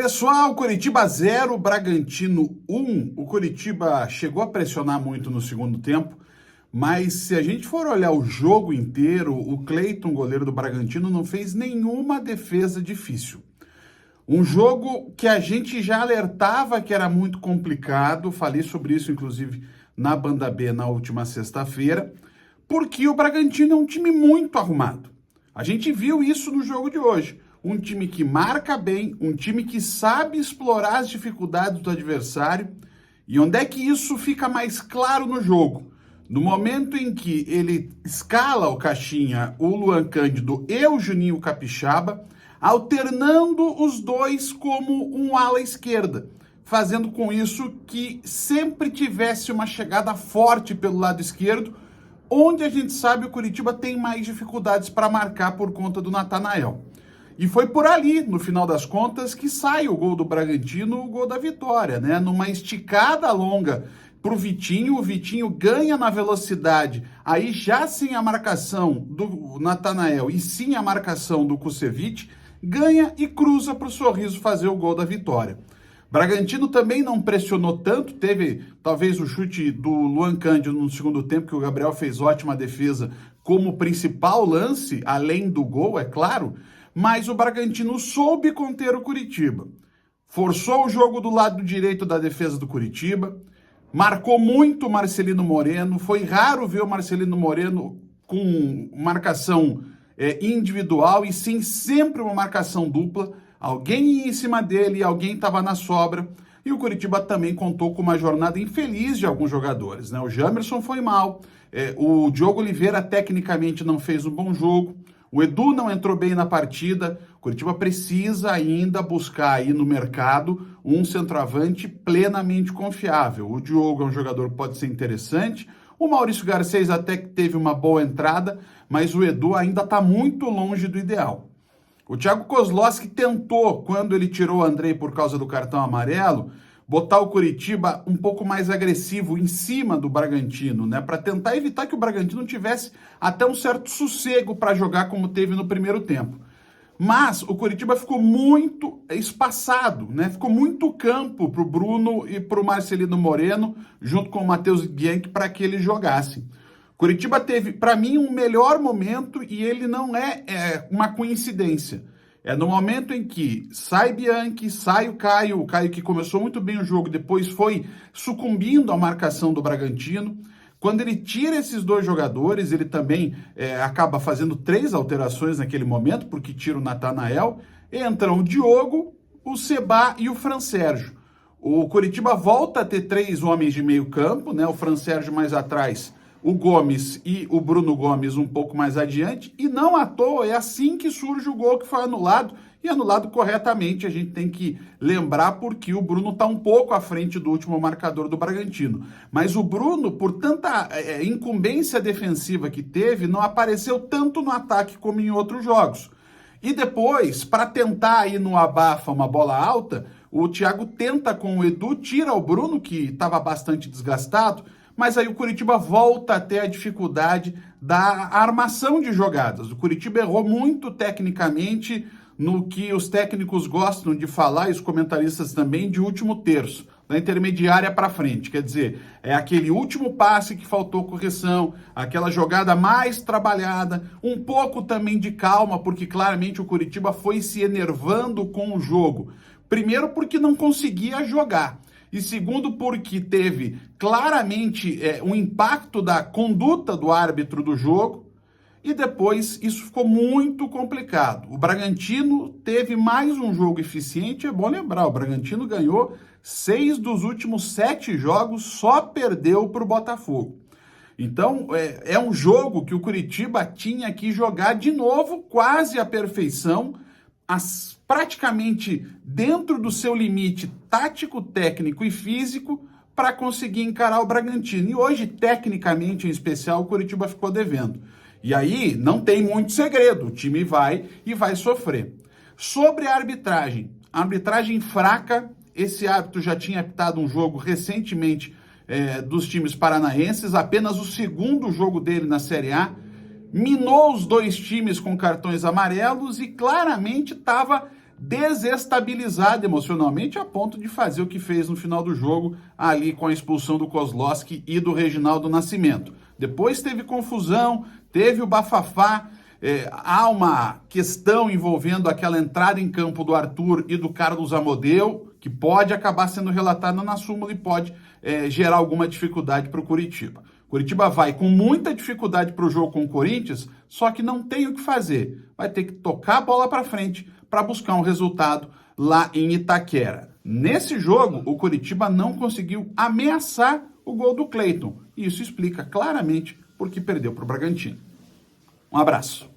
Pessoal, Coritiba 0, Bragantino 1. O Coritiba chegou a pressionar muito no segundo tempo, mas se a gente for olhar o jogo inteiro, o Cleiton, goleiro do Bragantino, não fez nenhuma defesa difícil. Um jogo que a gente já alertava que era muito complicado, falei sobre isso inclusive na Banda B na última sexta-feira, porque o Bragantino é um time muito arrumado. A gente viu isso no jogo de hoje. Um time que marca bem, um time que sabe explorar as dificuldades do adversário. E onde é que isso fica mais claro no jogo? No momento em que ele escala o Caixinha, o Luan Cândido e o Juninho Capixaba, alternando os dois como um ala esquerda, fazendo com isso que sempre tivesse uma chegada forte pelo lado esquerdo, onde a gente sabe o Coritiba tem mais dificuldades para marcar por conta do Natanael. E foi por ali, no final das contas, que sai o gol do Bragantino, o gol da vitória, né? Numa esticada longa para o Vitinho ganha na velocidade, aí já sem a marcação do Natanael e sim a marcação do Kusevich, ganha e cruza para o Sorriso fazer o gol da vitória. Bragantino também não pressionou tanto, teve talvez o chute do Luan Cândido no segundo tempo, que o Gabriel fez ótima defesa como principal lance, além do gol, é claro, mas o Bragantino soube conter o Coritiba. Forçou o jogo do lado direito da defesa do Coritiba, marcou muito o Marcelino Moreno, foi raro ver o Marcelino Moreno com marcação individual e sim sempre uma marcação dupla, alguém ia em cima dele e alguém estava na sobra. E o Coritiba também contou com uma jornada infeliz de alguns jogadores, né? O Jamerson foi mal, o Diogo Oliveira tecnicamente não fez um bom jogo, o Edu não entrou bem na partida. O Coritiba precisa ainda buscar aí no mercado um centroavante plenamente confiável. O Diogo é um jogador que pode ser interessante, o Maurício Garcês até que teve uma boa entrada, mas o Edu ainda está muito longe do ideal. O Thiago Kozlowski tentou, quando ele tirou o Andrei por causa do cartão amarelo, botar o Coritiba um pouco mais agressivo em cima do Bragantino, né? Para tentar evitar que o Bragantino tivesse até um certo sossego para jogar como teve no primeiro tempo. Mas o Coritiba ficou muito espaçado, né? Ficou muito campo para o Bruno e para o Marcelino Moreno, junto com o Matheus Bianchi, para que eles jogassem. Coritiba teve, para mim, um melhor momento e ele não é uma coincidência. É no momento em que sai Bianchi, sai o Caio que começou muito bem o jogo, depois foi sucumbindo à marcação do Bragantino. Quando ele tira esses dois jogadores, ele também acaba fazendo 3 alterações naquele momento, porque tira o Natanael, entram o Diogo, o Seba e o Fran Sérgio. O Coritiba volta a ter 3 homens de meio campo, né? O Fran Sérgio mais atrás, o Gomes e o Bruno Gomes um pouco mais adiante, e não à toa, é assim que surge o gol que foi anulado, e anulado corretamente, a gente tem que lembrar porque o Bruno está um pouco à frente do último marcador do Bragantino. Mas o Bruno, por tanta incumbência defensiva que teve, não apareceu tanto no ataque como em outros jogos. E depois, para tentar ir no abafa uma bola alta, o Thiago tenta com o Edu, tira o Bruno, que estava bastante desgastado, mas aí o Coritiba volta a ter a dificuldade da armação de jogadas. O Coritiba errou muito tecnicamente no que os técnicos gostam de falar, e os comentaristas também, de último terço, da intermediária para frente. Quer dizer, é aquele último passe que faltou correção, aquela jogada mais trabalhada, um pouco também de calma, porque claramente o Coritiba foi se enervando com o jogo. Primeiro porque não conseguia jogar. E segundo, porque teve claramente um impacto da conduta do árbitro do jogo, e depois isso ficou muito complicado. O Bragantino teve mais um jogo eficiente, é bom lembrar, o Bragantino ganhou 6 dos últimos 7 jogos, só perdeu para o Botafogo. Então, é um jogo que o Coritiba tinha que jogar de novo, quase à perfeição, praticamente dentro do seu limite tático, técnico e físico para conseguir encarar o Bragantino. E hoje, tecnicamente, em especial, o Coritiba ficou devendo. E aí, não tem muito segredo, o time vai e vai sofrer. Sobre a arbitragem fraca, esse árbitro já tinha apitado um jogo recentemente dos times paranaenses, apenas o segundo jogo dele na Série A, minou os 2 times com cartões amarelos e claramente estava desestabilizado emocionalmente a ponto de fazer o que fez no final do jogo, ali com a expulsão do Kozlowski e do Reginaldo Nascimento. Depois teve confusão, teve o bafafá, há uma questão envolvendo aquela entrada em campo do Arthur e do Carlos Amodeu, que pode acabar sendo relatada na súmula e pode gerar alguma dificuldade para o Coritiba. Coritiba vai com muita dificuldade para o jogo com o Corinthians, só que não tem o que fazer. Vai ter que tocar a bola para frente para buscar um resultado lá em Itaquera. Nesse jogo, o Coritiba não conseguiu ameaçar o gol do Cleiton. E isso explica claramente por que perdeu para o Bragantino. Um abraço.